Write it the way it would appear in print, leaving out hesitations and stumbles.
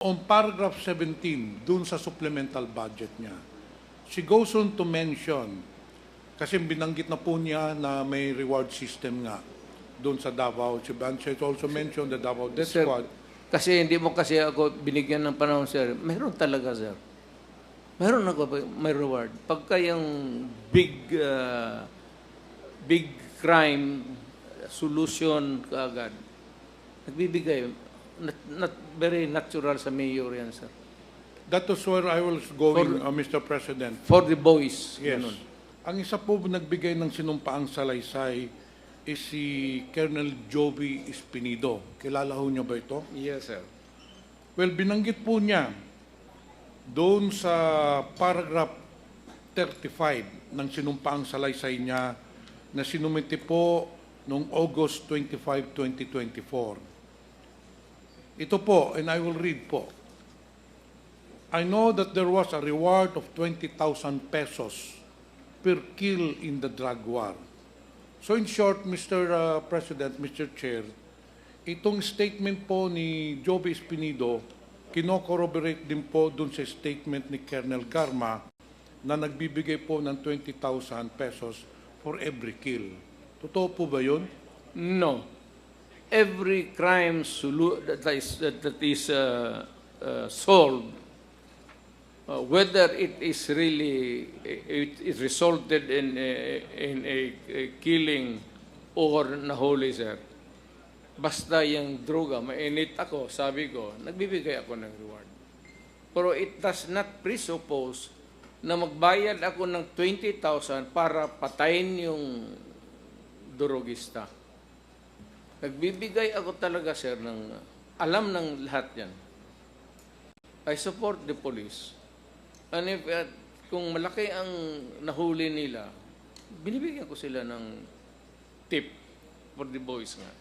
On paragraph 17, dun sa supplemental budget niya, she goes on to mention, kasi binanggit na po niya na may reward system nga dun sa Davao. She also mentioned the Davao Death Sir, Squad. kasi hindi mo kasi ako binigyan ng panahon, sir. Meron talaga, sir. Meron ako, may reward. Pagka yung big crime solution kaagad, nagbibigay, not very natural sa mayor yan, sir. That was where I was going, Mr. President. For the boys. Yes. Ganun. Ang isa po nagbigay ng sinumpaang salaysay is si Colonel Joby Espinido. Kilala ho niyo ba ito? Yes, sir. Well, binanggit po niya doon sa paragraph 35 ng sinumpaang salaysay niya na sinumiti po noong August 25, 2024. Ito po, and I will read po. I know that there was a reward of 20,000 pesos per kill in the drug war. So in short, Mr. President, Mr. Chair, itong statement po ni Joby Espinido, kino-corroborate din po dun sa statement ni Colonel Garma na nagbibigay po ng 20,000 pesos for every kill. Totoo po ba yun? No. Every crime that is solved, whether it is really it resulted in a killing or nahuli, sir. Basta yung droga, mainit ako, sabi ko, nagbibigay ako ng reward. Pero it does not presuppose na magbayad ako ng 20,000 para patayin yung drogista. Nagbibigay ako talaga, sir, ng alam ng lahat yan. I support the police. And if, kung malaki ang nahuli nila, binibigyan ko sila ng tip for the boys nga.